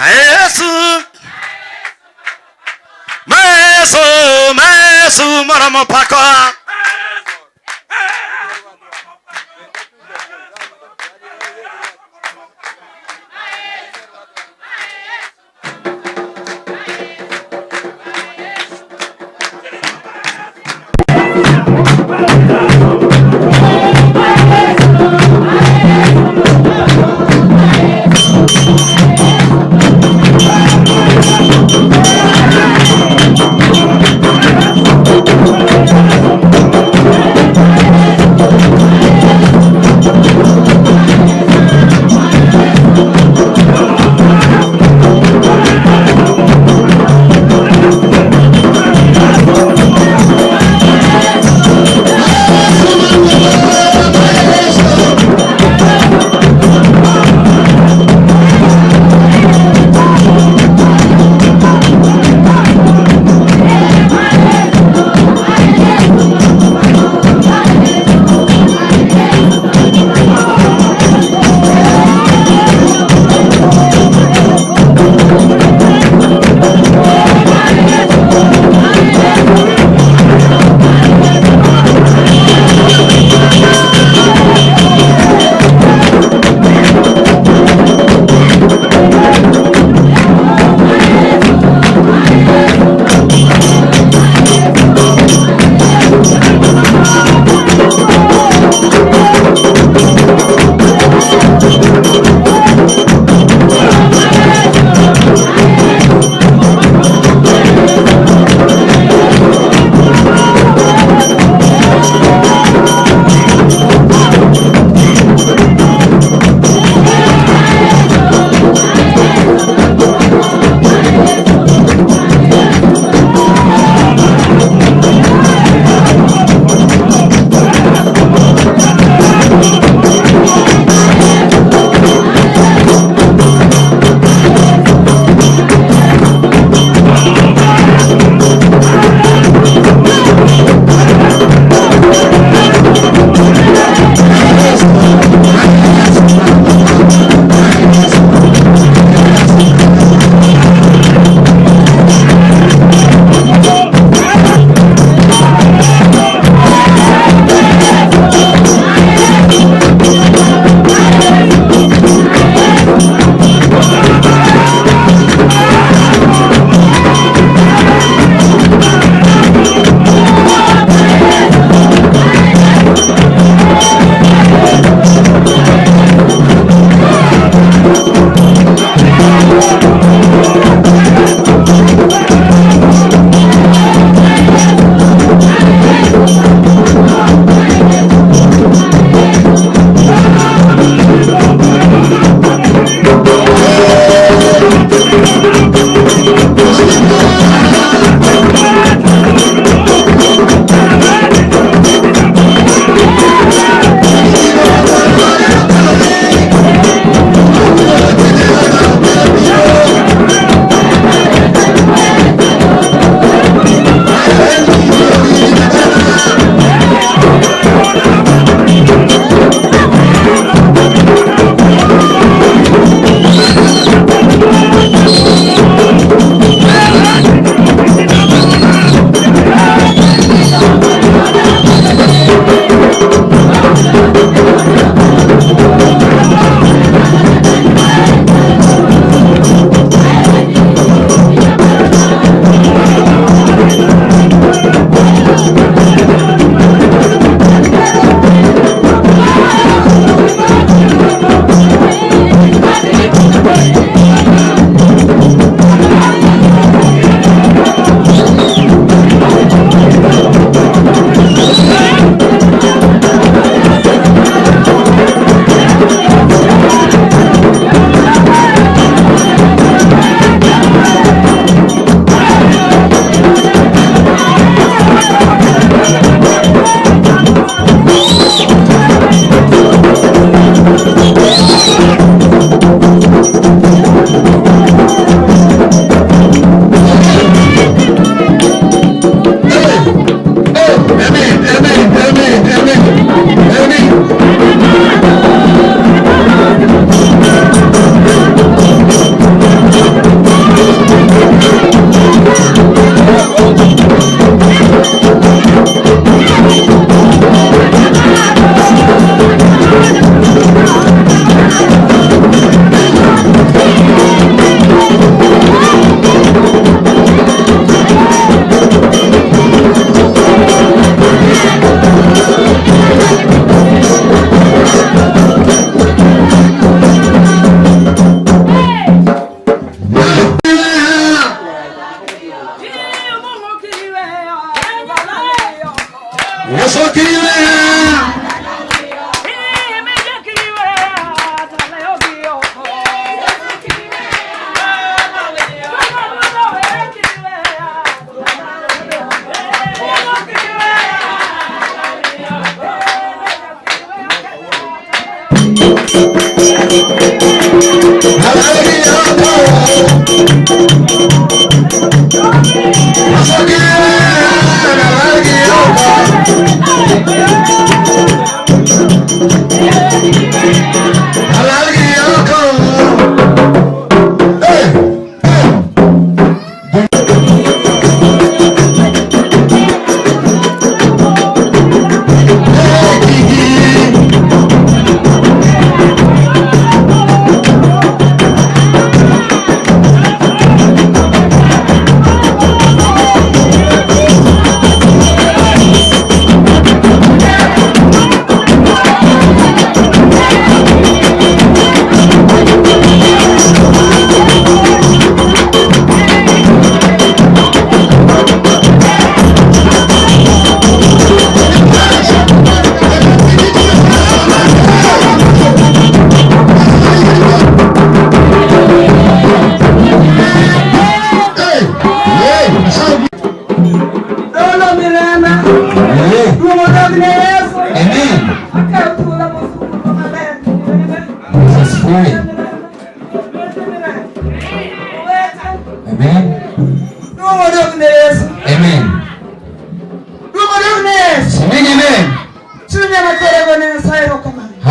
Yesu, Yesu, Moromo, Pako.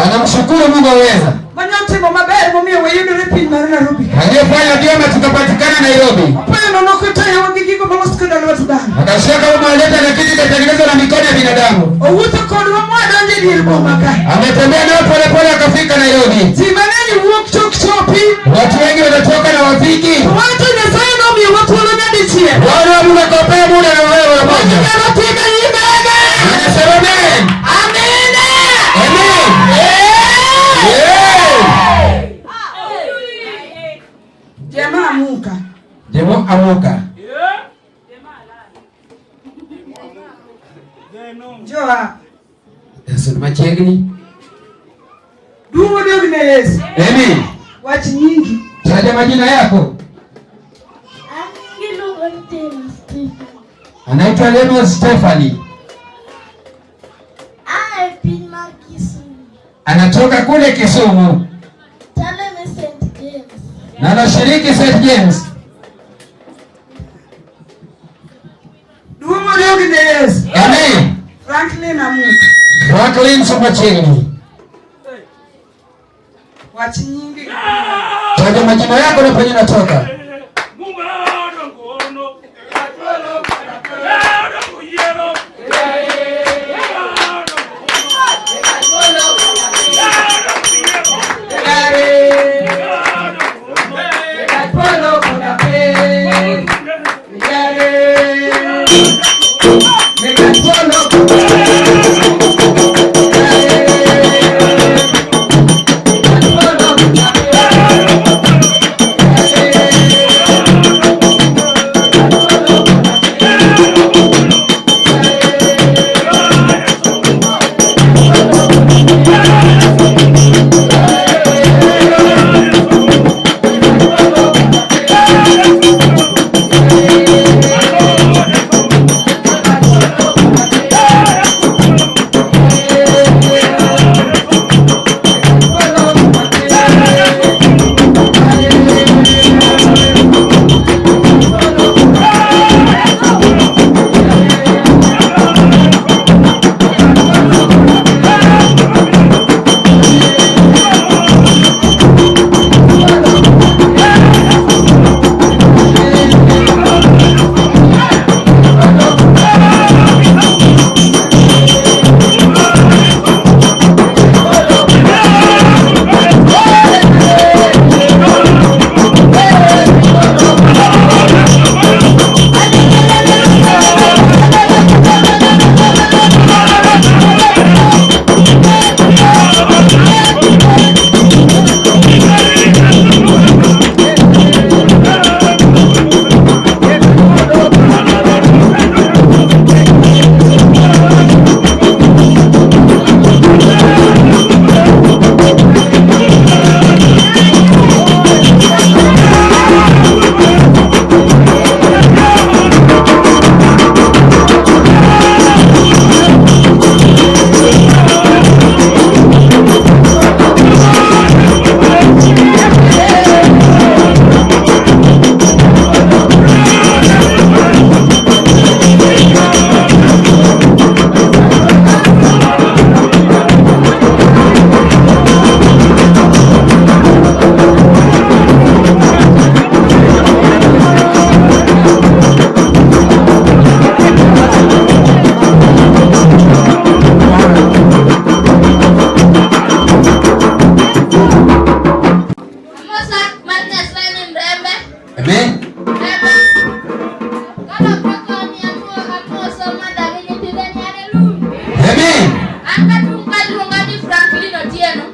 Anamshukuru Mungu aweza. Aliyefanya vyema tukapatikana Nairobi. Akashaka umaleta na kitu kitengenezwa na mikono ya binadamu. Ametembea nao pole pole akafika Nairobi. Watu wengi wanatoka na wafiki. Bwana Mungu akapea muda na wewe pamoja. Anasema amen. Amen. Amen. Jamaa amuka. Jamaa amuka. Njoo. Yesu ni machegni. Dumo ndio ni Yesu. Amen. Wachi nyingi. Taja majina yako. Anaitwa Leno Stephanie. Anatoka kule Kisumu. Na anashiriki St. James. Dumo ndio ni Yesu. Amen. Franklin amuka. Franklin Somachini. Wachi nyingi. Taja majina yako na penye natoka.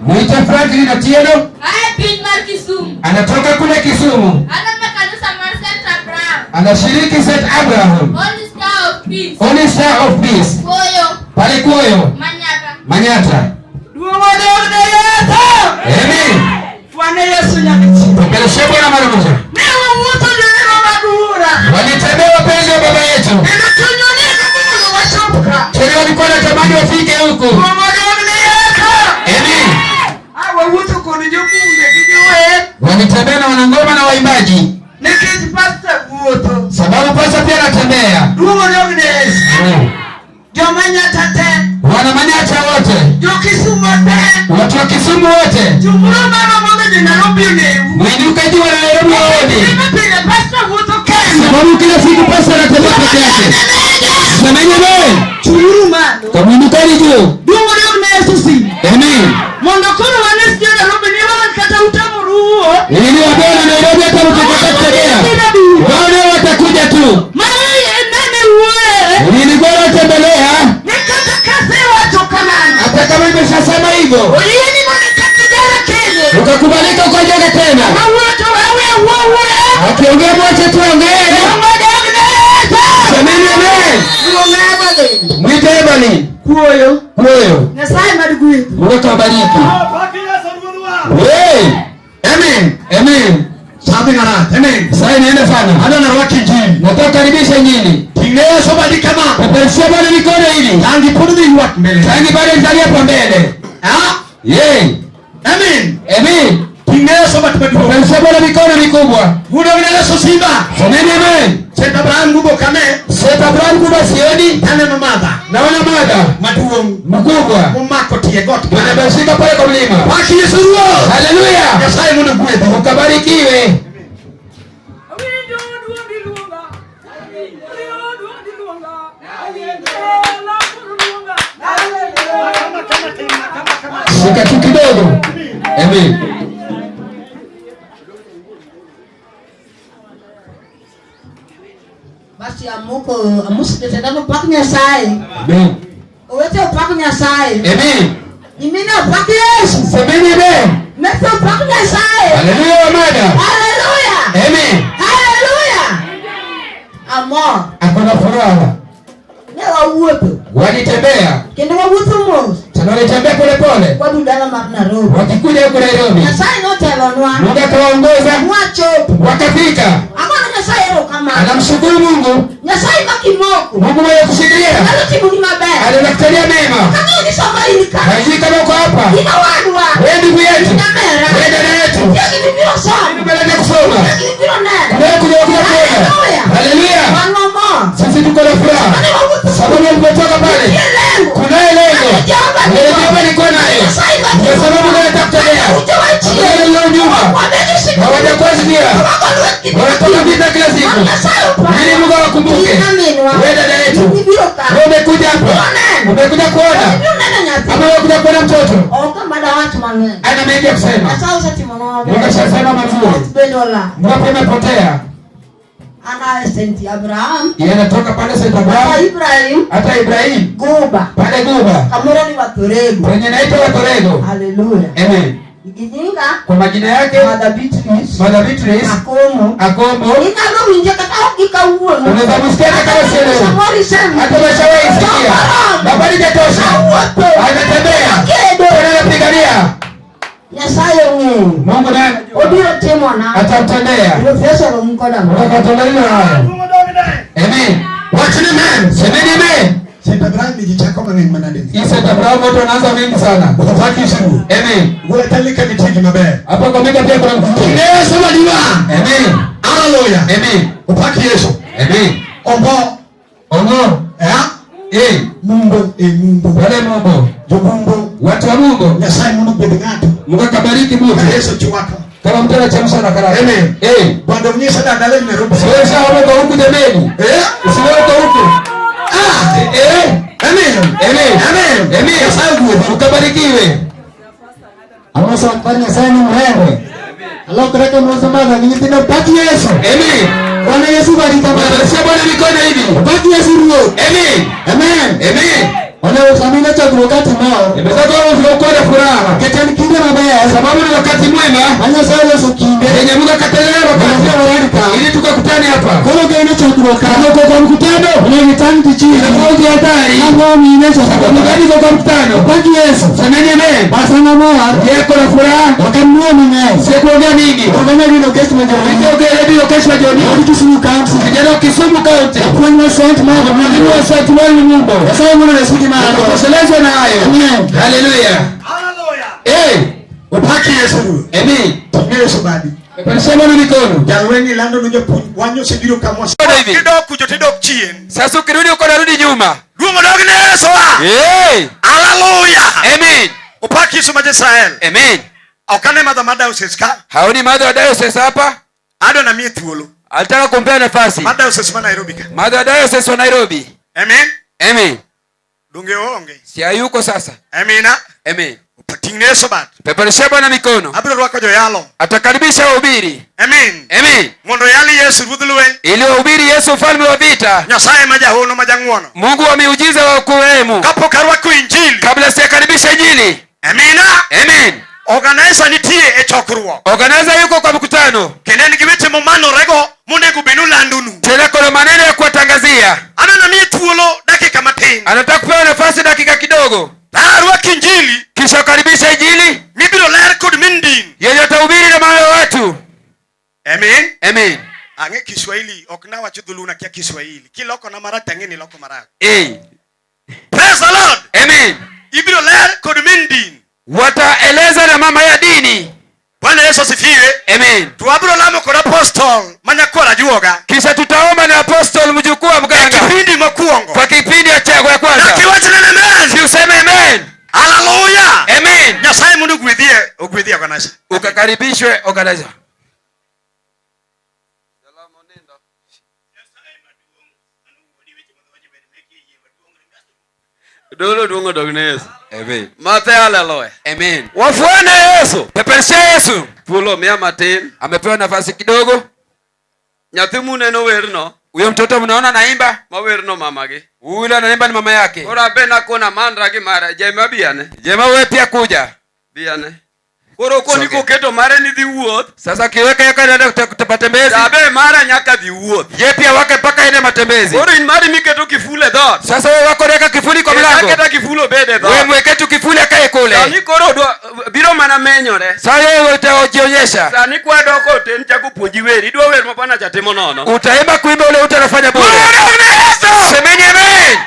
Mwite Franklin Atieno. Anatoka kule Kisumu. Anashiriki St. Abraham. Holy Star of Peace. Pale Kuoyo. Manyata. Amen. Bwana Yesu nyakati. Tukeleshe Bwana mara moja. Newa mtu ndio madura. Walitembea wapenzi wa baba yetu. Tunyonyeka Mungu washoka. Kile walikuwa wanatamani wafike huko. Amen. Hawa wote kuni jukunde kijiwe. Walitembea na wanangoma na waimbaji. Nikiti pastor wote. Sababu pastor pia anatembea. Mungu ndio Yesu. Manyata te. Wana Manyata wote. Kisumu te. Watu wa Kisumu wote. Jumla mama mmoja ni Nairobi ni. Mwinuka jua la Nairobi wote. Nimepiga pastor wote Kenya. Sababu kila siku pastor anatembea peke yake. Semeni amen. Churuma. Kamwinuka ni juu. Mungu ndio Yesu si. Amen. Mondokoro wanesi ya Nairobi ni wala kata utamuru huo. Ili wabona Nairobi hata mtakatembea. Wao watakuja tu. Ili kwa watembelea. Nikata kazi watu kama. Hata kama nimeshasema hivyo. Ulieni mwanakatijara Kenya. Ukakubalika ukajenga tena. Watu wewe. Akiongea mwache tu ongea. Semeni amen. Mwite Ebali. Kuoyo. Nyasaye madugu. Ukabariki. Hey. Amen. Amen. Sabi ngara. Amen. Sasa niende sana. Hata na waki Injili. Nataka karibisha Injili. Tineo soba di kama. Peperusha bwana mikono hivi. Tangi pudi watu mbele. Tangi bale nzalia hapo mbele. Yey. Amen. Amen. Tineo soba tupatu. Peperusha bwana mikono mikubwa. Muda vile Simba. Semeni amen. St. Abraham gubo kame. St. Abraham gubo sioni. Tane mamada. Naona mada. Matuo mkubwa. Mumako Tinego. Wanabashika pale kwa mlima. Paki Yesu. Haleluya. Nyasaye Mungu kwetu. Ukabarikiwe. Shika tu kidogo. Amen. Basi amusiketana Pako Nyasaye. Amen. Owete Pako Nyasaye. Amen. Imina Pako Yesu. Semeni amen. Mete Pako Nyasaye. Haleluya wamada. Haleluya. Amen. Haleluya. Amor. Akona furaha. Newa uwepo. Walitembea. Kendo wabutu mo. Walitembea pole pole. Kwa dudala Nairobi. Wakikuja huko Nairobi. Nyasaye note alonwa. Mungu akawaongoza. Mwacho. Wakafika. Amana Nyasaye ro kama. Anamshukuru Mungu. Nyasaye makimoko. Mungu mwenye kushikilia. Anatibu ni mabaya. Anakutalia mema. Kama ni somali nika. Haji kama uko hapa. Ina wadwa. Wewe ndugu yetu. Wewe dada yetu. Yaki nibiro sana. Nipeleke kusoma. Yaki nibiro nani. Wewe kuja kuona. Haleluya. Mama. Sisi tuko na furaha. Sababu tumetoka pale. Kuna lengo. Wewe baba niko nayo. Kwa sababu nataka kutembea. Wewe leo nyuma. Hawajakusikia. Wanatoka vita kila siku. Ili Mungu awakumbuke. Wewe dada yetu. Wewe umekuja hapa. Umekuja kuona. Ama umekuja kuona mtoto. Ana mengi ya kusema. Mungu ashasema mazuri. Mungu amepotea. Ana St. Abraham. Yeye anatoka pale St. Abraham. Hata Ibrahim. Guba. Pale Guba. Kamera ni Watorego. Kwenye naitwa Watorego. Haleluya. Amen. Ikijinga kwa majina yake Mother Beatrice Akomo. Ina nje kata ikauwe. Unaweza msikia kama sio. Hata washawahi sikia. Habari jatosha. Anatembea. Anapigania. Nyasaye Mungu. Mungu nani? Odio temona. Atatendea. Profesa wa Mungu damu. Atatendea hayo. Amen. Watch the man. Semeni amen. St. Abraham nijichako mimi manadeni. St. Abraham watu wanaanza mengi sana. Utafaki shiru. Amen. Wewe talika kitiki mabe. Hapa kwa mega pia kuna mtu. Yesu wadiwa. Amen. Hallelujah. Amen. Utafaki Yesu. Amen. Ongo. Mungu. Mungu. Wale Mungu. Mungu. Watu wa Mungu. Nyasaye Mungu bedengatu. Mungu akabariki Mungu. Yesu chiwaka. Kama mtu anachemsha na karanga. Amen. Bado mnyesha dada leo Nairobi. Sasa hapo huku demeni. Usiwe huku. Amen. Yesu ukabarikiwe. Amasa mfanya sana mrewe. Allah kureka mwanzo ni tena paki Yesu. Amen. Bwana Yesu bariki baba. Sasa Bwana mikono hivi. Paki Yesu ruo. Amen. Wana usamina cha kurokati mao. Imesema kwa furaha. Ketani kinde mabaya. Sababu ni wakati mwema. Nyasaye Yesu kinde. Yenye Mungu akatelea wakati ili tukakutane hapa. Kono gani chokuroka. Kwa mkutano. Ni mitangi chini. Ni hatari. Hapo minesha sababu gani kwa mkutano? Baki Yesu. Semeni amen. Basa na moa. Yeko na furaha. Wakamnua mwenye. Sikuongea mingi. Wakana vile kesho majoni. Ndio kesho majoni. Kisumu County. Kijana Kisumu County. Kwa Saint Mark. Kwa Saint Mark Mungu. Sasa mbona nasiki mara. Tuselezwe na hayo. Hallelujah. Upaki Yesu. Amen. Yesu badi. Peperesheni mikono. Jalweni lando nyo wanyo sibiro kamwa. Kidogo kujo tidok chien. Sasa ukirudi uko narudi nyuma. Dumo dogne Yesu. Hallelujah. Amen. Upaki Yesu Israel. Amen. Okane madhamada usiska. Haoni madha wa diocese hapa? Ado na mie thuolo. Alitaka kumpea nafasi. Madha diocese wa Nairobi ka. Madha wa diocese wa Nairobi. Amen. Amen. Dunge onge. Si hayuko sasa. Amina. Amen. Upatingne Yesu bad. Peperesheni Bwana mikono. Abiro rwako jo yalo. Atakaribisha wahubiri. Amen. Amen. Mondo yali Yesu rudhulwe. Ili wahubiri Yesu ufalme wa vita. Nyasaye majahono majangwono. Mungu wa miujiza wa kurehemu. Kapo karwako Injili. Kabla sijakaribisha Injili. Amina. Amen. Organizer nitie e chokruok. Organizer yuko kwa mkutano. Kenen giweche momano rego monego benu landunu. Tena kuna maneno ya kuwatangazia. Ana na mie thuolo dakika matin. Anataka kupewa nafasi dakika kidogo. Arwako Injili. Kisha karibisha Injili. Mibiro ler kod mindin. Yenye atahubiri na maana watu. Amen. Amen. Ange Kiswahili okna wacho dhuluna kia Kiswahili. Kiloko na mara tangeni loko mara. Praise the Lord. Amen. Ibiro ler kod mindin. Wataeleza na mama ya dini. Bwana Yesu asifiwe. Amen. Tuabro lamo kwa apostol manyakora juoga. Kisha tutaomba na apostol mjukuu wa mganga. Kipindi mokuongo. Kwa kipindi ya kwanza. Na kiwacha na amen. Si useme amen. Hallelujah. Amen. Nyasaye mundu gwithie organizer. Ukakaribishwe organizer. Dolo dungo dognes. Amen. Mate haleluya. Amen. Wafuane Yesu. Peperesha Yesu. Pulo mia matin. Amepewa nafasi kidogo. Nyathi muneno werno. Huyo mtoto mnaona naimba? Mawerno mamagi. Huyo anaimba ni mama yake. Ora bena kona mandra gi mara. Jema biane. Jema wewe pia kuja. Biane. Koro koni koketo mare ni dhi wuoth. Sasa kiweka yaka naenda kutembezi. Dabe mara nyaka dhi wuoth. Yeye pia wake paka ende matembezi. Koro in mari miketo kifule dot. Sasa wewe wako weka kifuli kwa mlango. Keta kifulo bede dot. Wewe mweke tu kifuli akae kule. Sani koro biro mana menyore. Sasa wewe utajionyesha. Sani kwa doko ten chako puonji weri. Dwa wer mapana cha timo nono. Utaimba kuimba ule utanafanya bure. Semeni amen.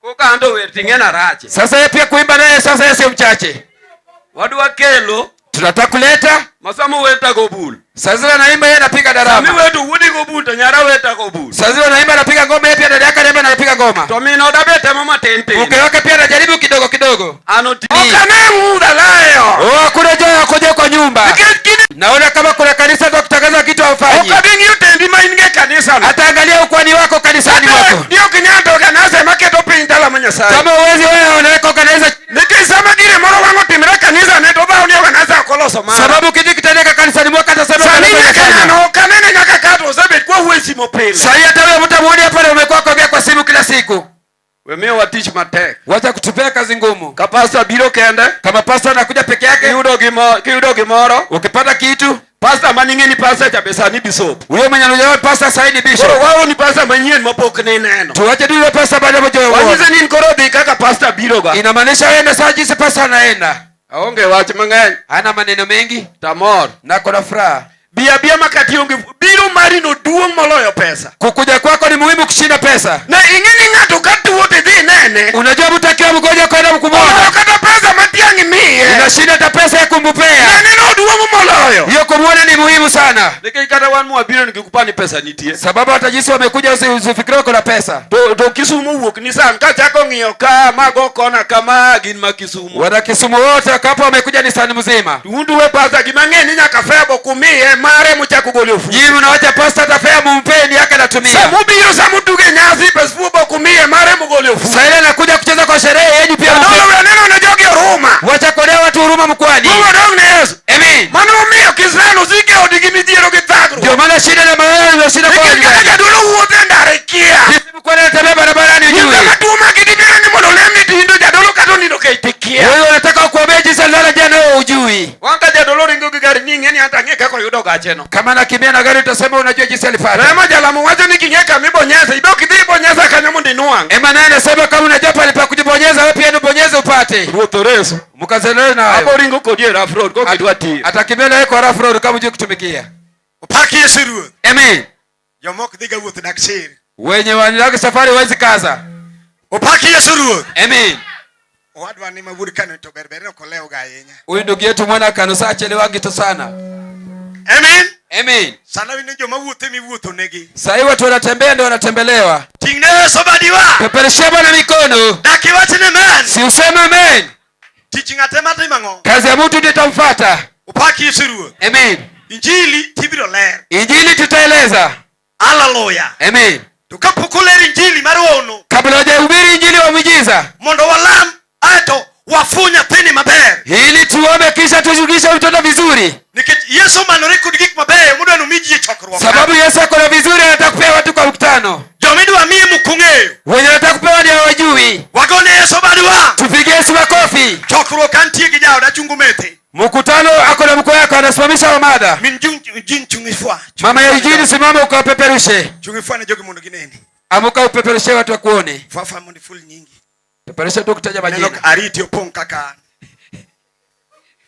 Kokando wer tingena rache. Sasa yeye pia kuimba naye sasa yeye sio mchache. Wadwa kelo. Tunataka kuleta. Masamu weta gobul. Sasa anaimba yeye anapiga darama. Sami wetu wudi gobul to nyara weta gobul. Sasa anaimba anapiga ngoma yeye pia dada yake anaimba anapiga ngoma. To mino dabete mama tente. Mke wake pia anajaribu kidogo kidogo. Anoti. Okana muda layo. Kuna joya kuja kwa nyumba. Naona kama kuna kanisa za kutangaza kitu hafanyi. Okabingi utendi mainge kanisa. Ataangalia ukwani wako kanisani wako. Ndio kinyato kanasa maketo pinda la Nyasaye. Kama uwezi wewe unaweka kanisa. Nikisema kile moro wangu timira kanisa neto ba unio kanasa koloso mara. Sababu kitu kitendeka kanisani mwako atasema kanene nyaka kato sabe kwa huwezi mopele. Sasa hata wewe mtamwona pale umekuwa kuongea kwa simu kila siku. Weme wa teach matek. Wacha kutupea kazi ngumu. Kapasta biro kende. Kama pastor anakuja peke yake, kiudo gimoro. Ukipata kitu, pastor maningeni pastor cha besani bishop. Huyo mwenye anajua pastor saidi bishop. Koro wao ni pastor manyien mapok ne neno. Tuache tu ile pastor baada ya joyo. Wanize nini koro dhi kaka pastor biro ga. Inamaanisha wewe sasa jinsi pastor anaenda. Aonge wach mang'eny. Hana maneno mengi. Tamor. Na kuna furaha. Bia makati onge biro mari no duong moloyo pesa. Kukuja kwako ni muhimu kushinda pesa. Na ingeni ng'ato katuote dhi nene. Unajua mtakiwa mgonjwa kwenda kumwona. Kata pesa matiangi mie. Unashinda hata pesa ya kumpea. Nene no duong moloyo. Hiyo kumwona ni muhimu sana. Nikikata wan mwa biro nikikupani pesa nitie. Sababu hata jinsi wamekuja usifikiri uko na pesa. To Kisumu wuok ni san ka chako ng'iyo ka mago kona kama gin ma Kisumu. Wana Kisumu wote wakapo wamekuja ni sani mzima. Undu we pasa gimang'eni nyaka febo kumie mare muchako golio fu. Jimu na wacha pasta tafea mumpeni yake anatumia. Samu biro samu tuge nyazi pesfubo kumie mare mugolio fu. Sasa ile anakuja kucheza kwa sherehe yenu pia. Ndio neno na jogi huruma. Wacha kodea watu huruma mkwani. Mungu ndio Yesu. Amen. Mano mio Kisrano zike odigimidiero gitagro. Ndio maana shida na maana ndio shida kwa watu. Nikikaja dolo uote ndarekia. Sisi kwa nini tembea barabarani ujue. Kama tuma kidibira ni mono lemni tindo jadolo katoni ndo kaitikia. Wewe unataka kuobeja hii. Wanga jadolo ringo gari ningi ni hata ngeka kwa yudo gacheno. Kama nakimbia na gari utasema unajua jinsi alifanya. Rema jalamu waje nikingeka mibonyeza idoki bonyeza kanyamu ndinuang. Emana anasema kama unajua pale pa kujibonyeza wewe pia ubonyeze upate. Rutoreso. Mukazele na hapo ringo kodie rough road kwa kidwati. Atakimbia na kwa rough road kama unajua kutumikia. Upaki Yesu ruo. Amen. Yomok diga wuth daksir. Wenye wanataka safari wawezi kaza. Upaki Yesu ruo. Amen. Wadwa ni maburi kanu to berbere ko leo ga yenya. Huyu ndugu yetu mwana kanisa achelewangi tu sana. Amen. Amen. Sana wini jo mawuothe miwuotho negi. Sasa watu wanatembea ndio wanatembelewa. Tingne sobadiwa. Peperesha Bwana mikono. Daki wachine amen. Si useme amen. Teaching atema timango. Kazi ya mtu itamfuata. Upaki Yesu ruo. Amen. Injili tibiro ler. Injili tutaeleza. Hallelujah. Amen. Tukapukuleri injili marono. Kabla hujahubiri injili wa miujiza. Mondo walam ato wafunya tini maber. Ili tuombe kisha tujukishe mtoto vizuri. Nikech Yesu manore kudigik maber muda numiji chokruok. Sababu Yesu akona vizuri anataka kupea watu kwa mkutano. Jomidu amie mukungeo. Wenye anataka kupewa ndio hawajui. Wagone Yesu badwa. Tupige Yesu makofi. Chokruok antie gijao da chungumete. Mkutano akona mko yako anasimamisha wa mada. Min jin chungifwa. Mama ya Injili simama ukapeperushe. Chungifwa na jogi mundo gineni. Amuka upeperushe watu wakuone. Fafa mundi full nyingi. Peperusha tu kutaja majina. Neno ariti opong kaka.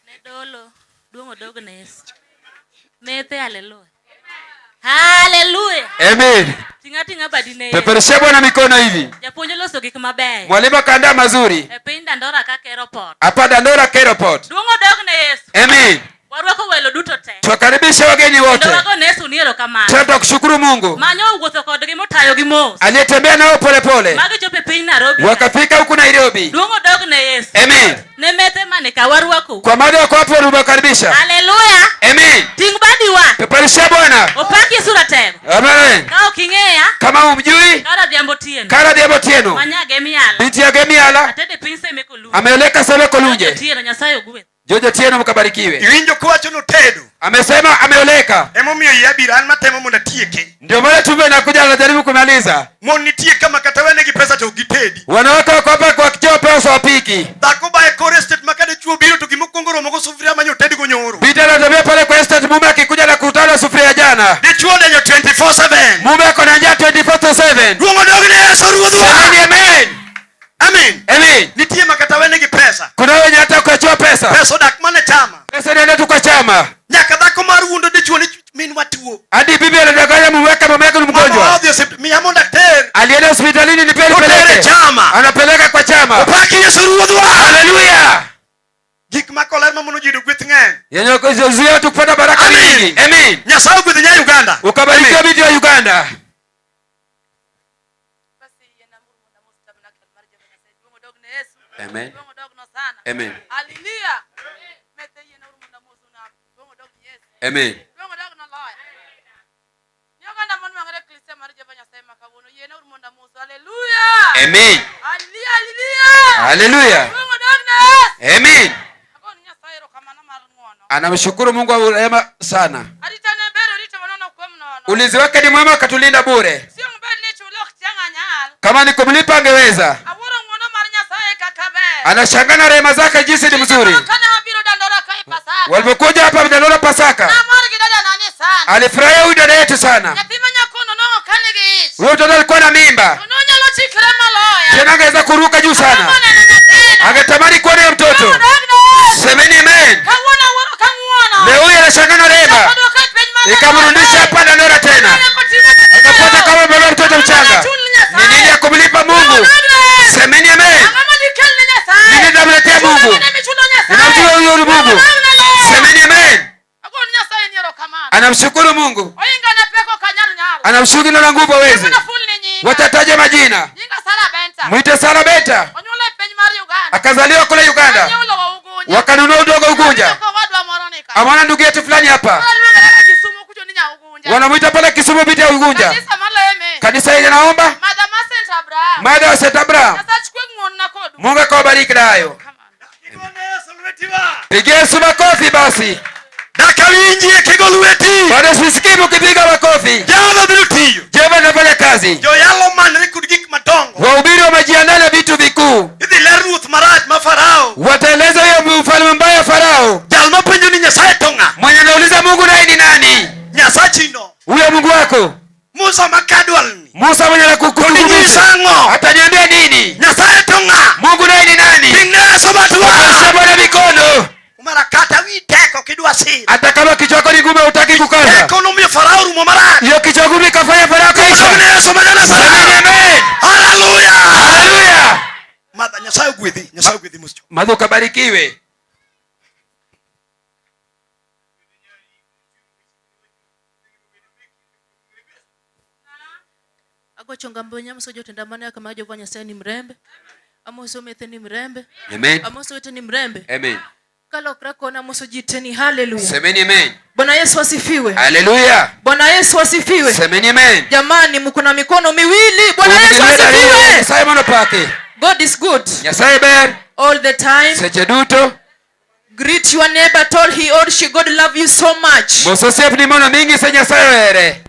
Nedolo duongo dogo na Yesu. Mete haleluya. Haleluya. Amen. Tinga badine. Peperusha Bwana mikono hivi. Japonjo loso gik maber. Mwalimu kaandaa mazuri. E piny Dandora kaka aeroport. Hapa Dandora aeroport. Duongo dogo na Yesu. Amen. Warwako welo duto te. Tuwakaribisha wageni wote. Ndio wako Yesu niero kama. Tunataka kushukuru Mungu. Manyo uwuotho kodgi motayo gi mos. Aliyetembea nao pole pole. Magi chope piny Nairobi. Wakafika huku Nairobi. Duongo dogo na Yesu. Amen. Nemete mane ka warwako. Kwa maana wako hapo wanakaribisha. Haleluya. Amen. Ting badiwa. Peperusha Bwana. Opaki sura tego. Amen. Kao kingea. Kama umjui. Kara diambo tieno. Kara diambo tieno. Manyage miala. Binti yake miala. Atende pinse mekolunje. Ameoleka sebe kolunje. Tieno Nyasaye ogwe. Jojo tieno mkabarikiwe. Iwinjo kwacho no tedo. Amesema ameoleka. Emo mio yabira an matemo munda tieke. Ndio maana tume nakuja anajaribu kumaliza. Moni tieke kama katawene gi pesa to gitedi. Wanawake wako hapa kwa kichwa pesa wapiki. Dako ba e estate makade chuo biro to gimukongoro mogo sufuria manyo tedi go nyoro. Bita anatembea pale kwa estate mume akikuja na kutana sufuria jana. Ni chuo lenye 24/7. Mume ako na njaa 24/7. Duongo dogne Yesu ruodhwa. Amen. Amen. Amen. Nitie makatawene gi pesa. Kuna wenye hata kuachwa pesa. Pesa dak mane chama. Pesa ndio tu kwa chama. Nyaka dako mar wundo de chuo ni min watuo. Hadi bibi anataka muweka mama yake ni mgonjwa. Miyamo daktari. Alienda hospitalini ni peleke. Chama. Anapeleka kwa chama. Upaki Yesu ruodhwa. Haleluya. Gik makoler mamono jido gweth ng'eny. Yenye kuzuia tu kupata baraka nyingi. Amen. Nyasaye gweth nya Uganda. Ukabarikiwa binti wa Uganda. Amen. Amen. Hallelujah. Amen. Amen. Hallelujah. Amen. Anamshukuru Mungu wa rehema sana. Ulinzi wake ni mwema, katulinda bure. Kama ni kumlipa angeweza. Anashangaa na rehema zake jinsi ni mzuri. Walipokuja hapa Dandora Pasaka, alifurahia huyu dada yetu sana. Huyo mtoto alikuwa na mimba. Tena angeweza kuruka juu sana. Angetamani kuona huyo mtoto. Semeni amen. Leo huyu anashangaa na rehema. Ikamrudisha hapa Dandora tena. Akapata kama baba mtoto mchanga. Ni nini ya kumlipa Mungu? Semeni amen. Nini tamletea Mungu? Unamjua huyo Mungu? Semeni amen. Anamshukuru Mungu. Anamshukuru na nguvu aweze. Watataja majina. Mwite Sara Beta. Akazaliwa kule Uganda. Wakanunua udogo Ugunja. Amana ndugu yetu fulani hapa. Wanamuita pale Kisumu binti ya Ugunja. Kanisa hili naomba. Mada wa St. Abraham. Mungu akawabariki nayo. Pigia Yesu makofi basi. Dakawinjie kigolweti. Bado sisikii mkipiga makofi. Jehova birutiyo. Jehova anafanya kazi. Jo yalo man rekud gik madongo. Wahubiri wamejiandaa na vitu vikuu. Idhi ler ruoth marach ma Farao. Wataeleza hiyo mfalme mbaya Farao. Jalma Musa makadwalni. Musa mwenye kukudumisha. Ataniambia nini? Nyasaye tonga. Mungu naye ni nani? Tingne sobatwa. Bwana mikono. Umarakata witeko kidwa siri. Hata kama kichwa chako ni ngumu utaki kukaza. Ekonomi farao rumo mara. Hiyo kichwa ngumu kafanya farao kaisha. Amen. Hallelujah. Hallelujah. Mada Nyasaye gwedhi. Nyasaye gwedhi muscho. Madhu kabarikiwe. Agochonga mbonya msojo tendamana kama Jehova Nyasaye ni mrembe. Amoso mete ni mrembe. Amen. Amoso wete ni mrembe. Amen. Kalo krako na moso jiteni. Hallelujah. Semeni amen. Bwana Yesu asifiwe. Hallelujah. Bwana Yesu asifiwe. Semeni amen. Jamani mko na mikono miwili. Bwana Yesu asifiwe. Simon Pake. God is good. Nyasaye ber All the time. seche duto. Greet your neighbor, told he or she God love you so much. Mososiep ni mono mingi se Nyasaye were.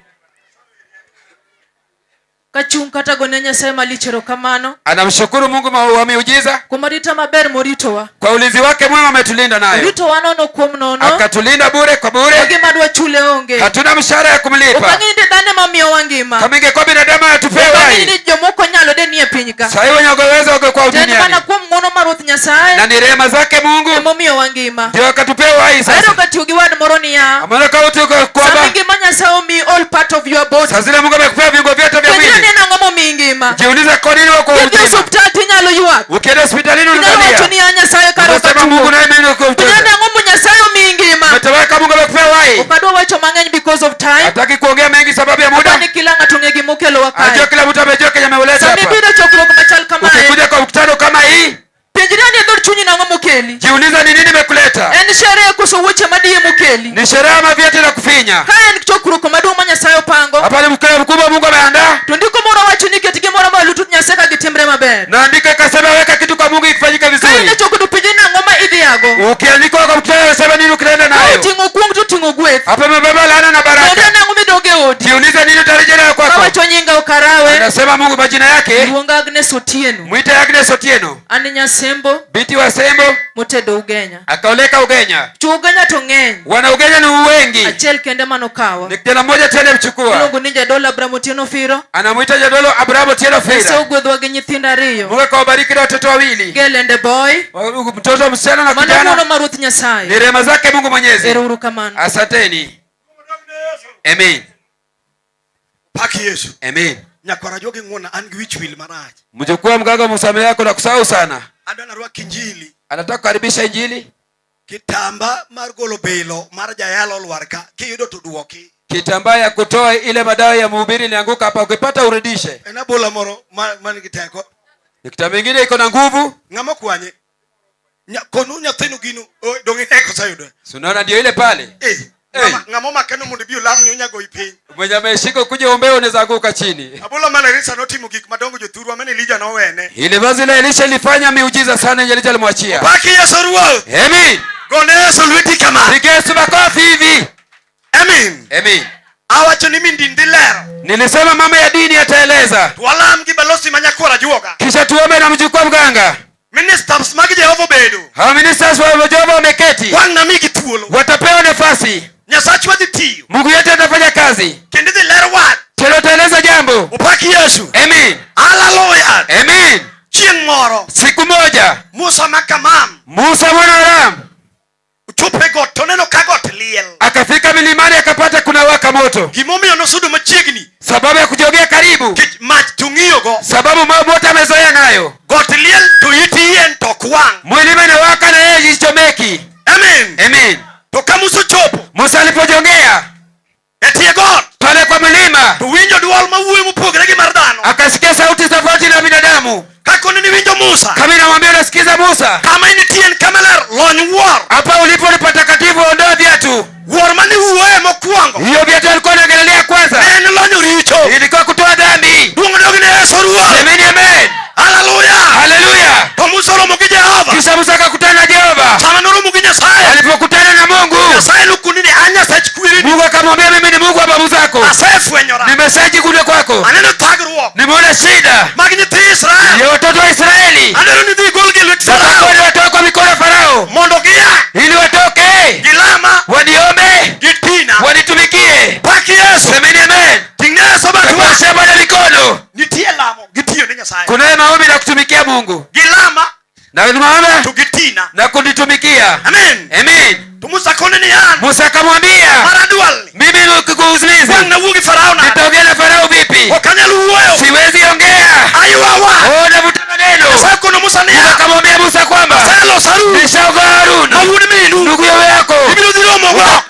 Kachung kata gone Nyasaye malichero kamano. Anamshukuru Mungu wa miujiza. Kumarita maber moritowa. Kwa ulinzi wake mwema ametulinda nayo. Rito wanono kuom nono. Akatulinda bure kwa bure. Oge madwa chule onge. Hatuna mshahara ya kumlipa. Ukanginde dane mamio wangima. Kama ingekuwa binadamu atupewe. Ukanginde jomoko nyalo de nie pinyika. Sasa hiyo nyogoweza oge kwa duniani. Tena bana kuom ngono maruth Nyasaye. Na ni rehema zake Mungu. Mamio wangima. Ndio akatupewa hii sasa. Aero katiugi wad moroni ya. Amana kwa utu kwa kwamba. Samingi Nyasaye mi all part of your body. Sasa zile Mungu amekupea viungo vyote vya mwili. Ndio ngomo ngima. Jiulize kwa nini wako uzima. uzima. Hospitali nyalo yuwa. Ukienda hospitalini unalia. Ndio Nyasaye karo katuwa. Mungu naye mimi niko mtoto. Ndio ngomo Nyasaye mingima. Metaweka Mungu amekupea wai. Ukadwa wacho mang'eny because of time. Hataki kuongea mengi sababu ya muda. Ni kila ng'atungegi mukelo wakai. Ajua kila mtu amejua Kenya ameuleta hapa. Sabi bila chokro kwa machal kama hii. Ukikuja kwa mkutano kama hii. Pejirani ndio chunyi na ngomo keli. Jiuliza ni nini imekuleta? Ni sherehe kusuwuche madiye mukeli. Ni sherehe ama viatu na kufinya. Kaya ni chokro kwa madu Nyasaye pango. Hapa ni mkutano mkubwa Mungu ameandaa. Tundiko mora wacho niketike mora malutu Nyasaye kagitimbre maber. Na andika kasema weka kitu kwa Mungu ikifanyike vizuri. Kaya ni chokro pejina ngoma idi yago. Ukiandika kwa mkutano unasema nini ukienda nayo? Tingo kuong tu tingo gweth. Hapa mbeba laana na baraka. Ndio na ngumi doge odi. Jiuliza nini utarejea kwako? Wacho nyinga ukarawe. Anasema Mungu majina yake. Luonga Agnes Otieno. Muite Agnes Otieno. Ani Nyasembo. Biti wa Sembo. Mutedo Ugenya. Akaoleka Ugenya. Chugenya to ng'eny. Wana Ugenya ni wengi. Achiel kende manokawa. Ni kijana mmoja tena mchukua. Mungu ninja dola Abraham Otieno Firo. Anamuita Jadolo Abraham Otieno Firo. Sio gwedhwa gi nyithinda ariyo. Mungu akawabariki na watoto wawili. Girl and a boy. Mtoto msichana na kijana. Mana maruth Nyasaye. Ni rehema zake Mungu Mwenyezi. Eruru kamano. Asanteni. Amen. Paki Yesu. Amen. Nyakwara jogi ngona an gi wich wil marach. Mjukuu mgaga msamaha yako na kusahau sana. Adana rwa Injili. Anataka kukaribisha Injili. Kitamba mar golo belo mar jayalo lwarka kiyudo to duoki. Kitambaa ya kutoa ile madawa ya mhubiri ilianguka hapa, ukipata urudishe. Ena bola moro man giteko. Ni kitabu kingine iko na nguvu. Ngama kwanye. Konu nyathinu ginu dongi eko sayudo. Unaona ndio ile pale. Ngamo makano mundu biu lam ni unyago ipin. Mwenye ameshika kuja ombeo unaweza anguka chini. Abola mala Elisa notimo gik madongo jothuru amene Elija no wene. Ile vazi la Elisha ilifanya miujiza sana yenye Elisha alimwachia. Paki Yesu ruo. Amen. Gone Yesu lweti kama. Yesu makofi hivi. Amen. Amen. Awacho ni mindi ndilero. Nilisema mama ya dini ataeleza. Walam gi balosi manyakora juoga. Kisha tuombe na mjukuu mganga. Ministers magi Jehova bedo. Hao ministers wa Jehova wameketi. Wangna migi tuolo. Watapewa nafasi. Nyasaye wadhi tiyo. Mungu yote atafanya kazi. Kende the lero wat. Telo taeleza jambo. Upaki Yesu. Amen. Hallelujah. Amen. Chieng moro. Siku moja. Musa makamam. Musa mwana wa Ram. Uchupe got toneno ka got liel. Akafika milimani akapata kuna waka moto. Gimomi onosudo machiegni. Sababu ya kujogea karibu. Mach tung'iyo go. Sababu moto amezoea nayo. Got liel to iti yen to kwang. Mwilima na waka na yeye jichomeki. Amen. Amen. To kamuso chopo. Musa alipojongea. Etie got. Pale kwa milima. To winjo duol mawuoyo mopogore gi mar dhano. Akasikia sauti tofauti na binadamu. Kakoni ni winjo Musa. Kama namwambia unasikiza Musa. Kama initien kamaler lony wuor. Hapa ulipo ni patakatifu, ondoa viatu. Wuor mani wuoye mokwongo. Hiyo viatu alikuwa anaangalia kwanza. En lonyo richo. Ilikuwa kutoa dhambi. Duong dogi ne Yesu ruo. Amen. Amen. Hallelujah. Hallelujah. To Musa romo gi Jehova. Kisha Musa akakutana na Jehova. Sama noromo gi Nyasaye. Alipokutana na Mungu. Nyasaye lukuni ni Nyasaye kwiri. Mungu akamwambia mimi ni Mungu wa babu zako. Asefwenyora. Nimesaji kule kwako. Aneno thagruok. Nimeona shida. Mag nyithi Israel. Ya watoto wa Israeli. Aneno ni dhi gol gi lwet Farao. Sasa watoke kwa mikono ya Farao. Mondo gia. Ili watoke. Gilama. Waniombe. Gitina. Wanitumikie. Paki Yesu. Amen. Amen. Ting'e soba tugitina na kunitumikia. Amen. Amen. Tumusa koneni yana Musa akamwambia, maradual mimi nikikuuliza wana wugi Farao na nitaongea na Farao vipi? wakanyalu wewe Siwezi ongea. ayuwa Navuta maneno. sako na Musa ni akamwambia Musa kwamba salo saru nishaoga Haruna mawuni minu ndugu yako ibilo diromo kwa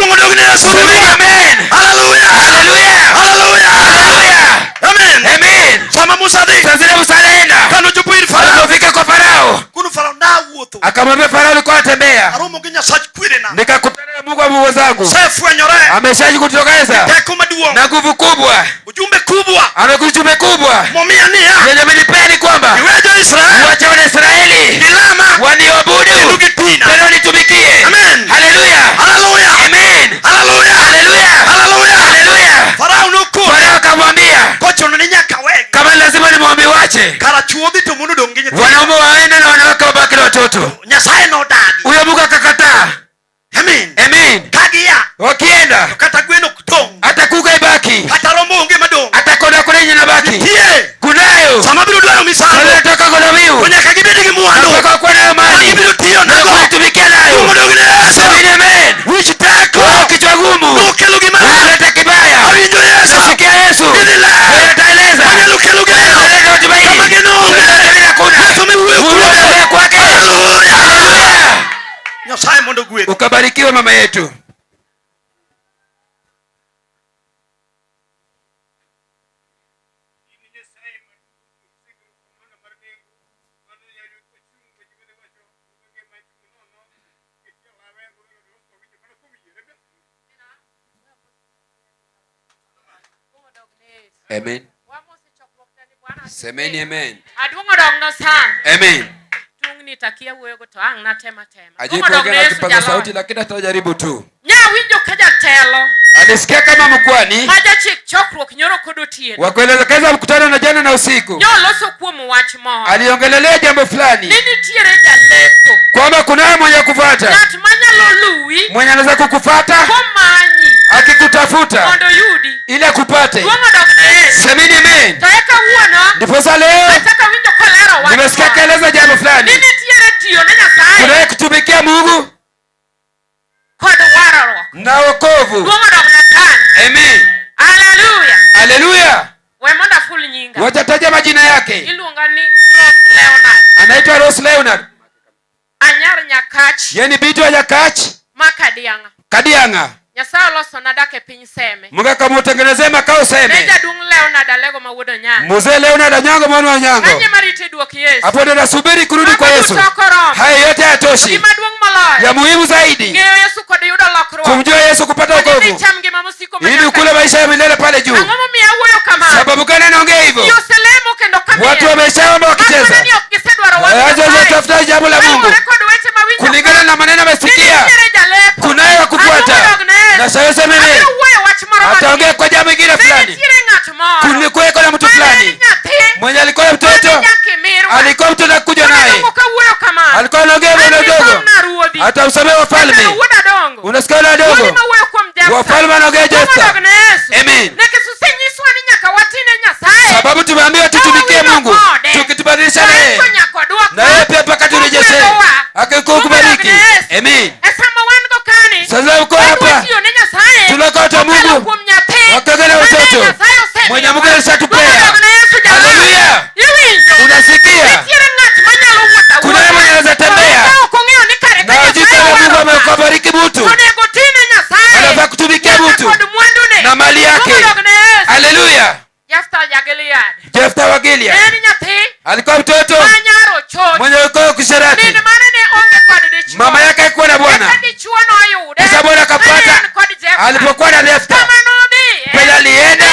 Mungu ndio ni Yesu. Amen. Hallelujah. Hallelujah. Hallelujah. Hallelujah. Amen. Amen. Sama Musa di sasa Musa anaenda kanu jupuiri Farao alipofika kwa Farao kunu Farao na wuto akamwambia Farao alikuwa anatembea aromo ginya sach kwire na nikakutana na Mungu wa Mungu zangu sefu anyore ameshaji kutokeza teko maduo na nguvu kubwa ujumbe kubwa amekuja kubwa momia nia yenye amenipeni kwamba iweje Israeli wacha wana Israeli dilama wanioabudu tena nitumikie. Amen. Hallelujah. Hallelujah. Amen. Hallelujah. Hallelujah. Hallelujah. Hallelujah. Farao nuko Farao akamwambia kocho ni Nyaka wewe kama lazima nimwambie wache kara chuodhi to mundu donginye wanaume waende na wanawake wabaki na watoto. Nyasaye no dagi Huyo Mungu akakataa. Amen. Amen. Kagia Wakienda kata gweno kutong hata kuga ibaki kata rombo unge madong hata kona kwenye nabaki tie kunayo sama biru dwaro misalo nataka kona miu kwenye kagibidi kimuando nataka kwa nayo mali kibiru tio na kuitumikia nayo. Mungu ndio Yesu. Amen. Wish tako Kichwa gumu ukelugi mara unaleta kibaya awinjo Yesu sikia Yesu Nidila ataeleza kwenye lukelugi unaleta utumaini kama genonge kuna tumewe uwe kwake. Hallelujah. Nyasaye mondo gwe Ukabarikiwe mama yetu. Amen. Semeni amen. Amen. Ajipoongea kipaza sauti lakini atajaribu tu. Alisikia kama mkwani wakuelekeza mkutano na jana na usiku aliongelelea jambo fulani kwamba kunaye mwenye kufuata mwenye anaweza kukufuata akikutafuta ili akupate. Semeni amen. Ndiposa leo nimesikia keleza jambo fulani kunaye kutumikia Mungu na wokovu. Amen. Hallelujah. Hallelujah. Wajataja majina yake. Anaitwa Rose Leonard. Yani bitu wa Nyakach Kadianga. Mungu kamutengenezea makao seme. Mzee Leonard Anyango mwana wa Anyango. Hapo ndo nasubiri kurudi kwa Yesu. Haya yote hayatoshi. Ya muhimu zaidi kumjua Yesu, kupata wokovu ili ukule maisha ya milele pale juu. Sababu gani naongea hivyo? Watu wameshaomba wakicheza, tafuta jambo la Mungu kulingana na maneno wamesikia. Kunaye wa kufuata na sasa mimi ataongea kwa jambo lingine fulani. Kulikuwa na mtu fulani mwenye alikuwa mtoto, alikuwa mtu anakuja naye, alikuwa anaongea maneno dogo, hata usamehe wafalme. Unasikia wale dogo wafalme anaongea Jefta. Amen. Sababu tumeambiwa tutumikie Mungu tukitubadilisha naye na yeye pia mpaka turejeshe akikubariki. Amen. Sasa uko hapa tunakota Mungu wakagana watoto mwenye Mungu alishatupea. Haleluya. Unasikia kuna mwenye anaweza tembea na ujita wa Mungu amekubariki mtu anafaa kutumikia mtu na mali yake. Haleluya. Jefta wa Gilead alikuwa mtoto mwenye alikuwa kusherati. Mama yake alikuwa na bwana, kisha bwana akapata. Alipokuwa na Jefta pale alienda,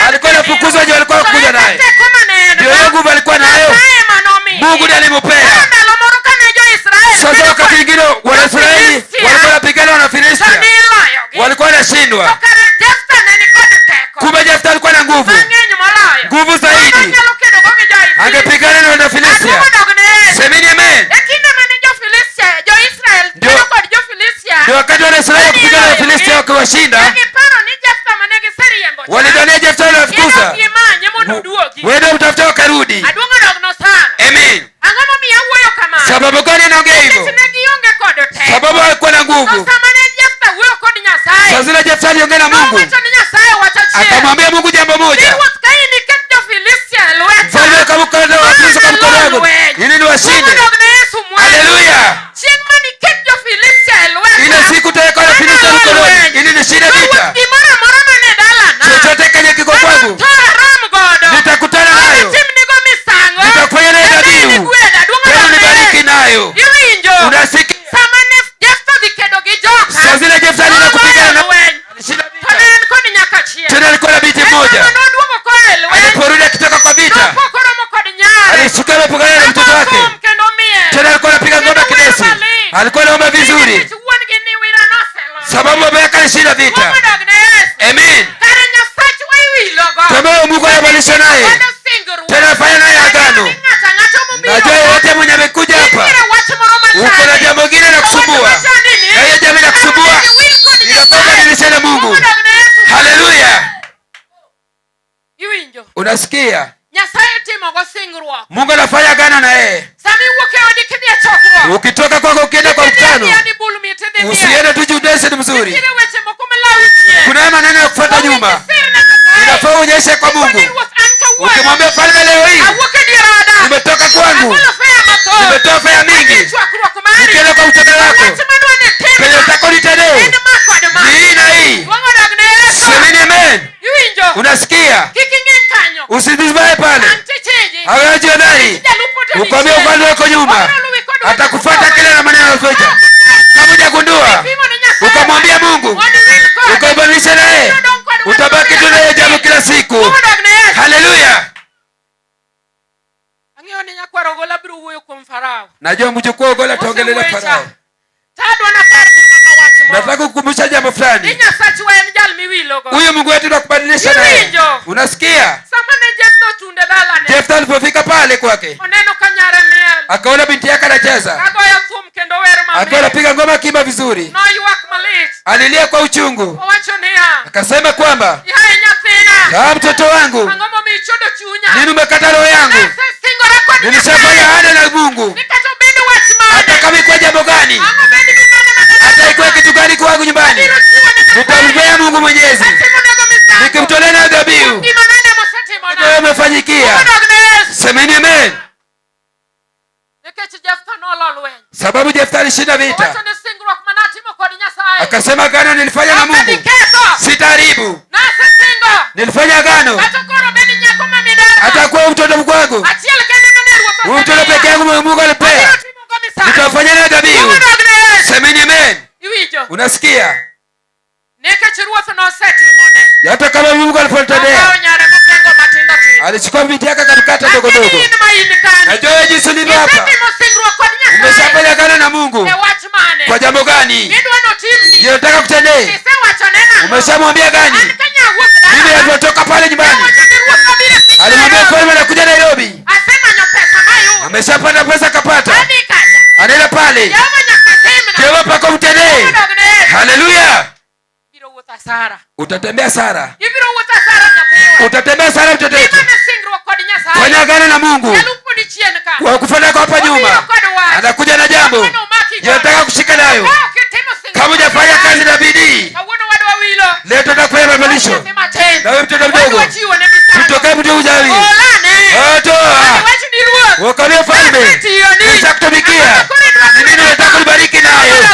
alikuwa anafukuzwa juu, alikuwa kuja naye, ndio nguvu alikuwa nayo, Mungu ndiye alimpea. Sasa wakati mwingine Waisraeli walikuwa wanapigana na Filistia, walikuwa wanashindwa. Kumbe Jefta alikuwa na nguvu zaidi, angepigana na Wanafilistia. Semeni amen. Ndio wakati wa Israeli kupigana na Filistia wakiwashinda, walidhania Jefta anafukuza, wewe mtafuta wakarudi. Amen. Sababu gani anaongea hivyo? Sababu alikuwa na nguvu. Sasa zile Jefta aliongea na Mungu. Akamwambia Mungu jambo moja. Mfalme kamkana wa Kristo kamkana. Ili ni washinde. Haleluya. Ile siku tayeko na Filisti mkononi. Ili ni shida vita. Chochote kenye kiko kwangu nitakutana nayo. Nitakufanya nayo dhabihu. Tena nibariki nayo. Unasikia? Sasa zile Jefta alikupigana na alishinda vita. Tena alikuwa na binti mmoja. Aliporudi kutoka kwa vita, alishuka mapigano na mtoto wake. Tena alikuwa anapiga ngoma kidesi. Alikuwa anaomba vizuri. Sababu baba yake alishinda vita. Amen. Kama Mungu anabadilisha naye. Tena afanya naye agano. Najua yote mwenye amekuja hapa. Uko na jambo lingine la kusumbua. Na hiyo jambo la kusumbua inabadilisha na Mungu. Haleluya. Unasikia? Mungu anafanya agano na yeye. Ukitoka kwako ukienda kwa mkutano, usiende tu Judesi ni mzuri. Kuna maneno ya kufuata nyuma. Inafaa uonyeshe kwa Mungu. Ukimwambia falme leo hii, nimetoka kwangu, nimetoa fea mingi, ukienda kwa mtoto wako, penye utako nitendee ni hii na hii. Semeni amen. Unasikia? Usizibae pale. Hawaji hodari. Ukwambia ufalme wako nyuma, atakufuata kile na maneno yanayokuja. Kama hujagundua, ukamwambia Mungu, ukabadilisha naye, utabaki tu naye jambo kila siku. Haleluya. Najua mjukuu Ogola ataongelea Farao. Nataka kukumbusha jambo fulani. Huyu Mungu wetu anakubadilisha naye. Unasikia? Jefta alipofika pale kwake, akaona binti yake anacheza, akawa anapiga ngoma kimba vizuri, alilia kwa uchungu, akasema kwamba mtoto wangu, nini umekata roho yangu? Nilishafanya ahadi na Mungu, hata kama ikuwa jambo gani, hata ikuwa kitu gani kwangu nyumbani, nitamwambia Mungu Mwenyezi, nikimtolea na dhabihu. Ndio umefanyikia. Semeni amen. Sababu Jefta alishinda vita, akasema agano nilifanya na Mungu sitaharibu. Nilifanya agano hata kwa mtoto wangu, mtoto peke yangu Mungu alipea, nitafanya na dhabihu. Semeni amen. Unasikia? Hata kama Mungu alipotendea, alichukua binti yake akamkata dogo dogo. Najua jinsi nilivyo hapa. Umeshafanya agano na Mungu kwa jambo gani? Je, unataka kutendea? Umeshamwambia gani? Mimi nilipotoka pale nyumbani, alimwambia kwa anakuja Nairobi. Ameshapata pesa kapata. Anaenda pale. Je, Pako mtendee? Haleluya. Utatembea Sara. Utatembea Sara mtoto wetu. Fanya agano na Mungu. Kwa kufanya kwa hapa nyuma, anakuja na jambo. Je, unataka kushika nayo? Kama hujafanya kazi na bidii, leo tutakufanya mabadilisho. Na wewe mtoto mdogo, tutoke mtu ujali. Toa. Wakalia falme. Nitakutumikia. Mimi nataka kubariki nayo.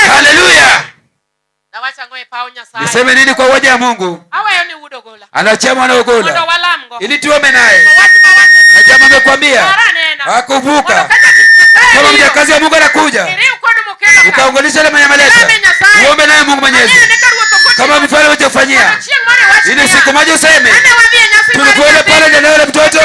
Haleluya. Niseme nini kwa waja wa Mungu? Anachia mwana Ogola ili tuombe naye. Na jamaa amekwambia akuvuka. Kama mjakazi wa Mungu anakuja, ukaongolisha ile manyamaleta, uombe naye Mungu Mwenyezi. Kama mfano utafanyia ili siku moja useme tulikuwa pale na yule mtoto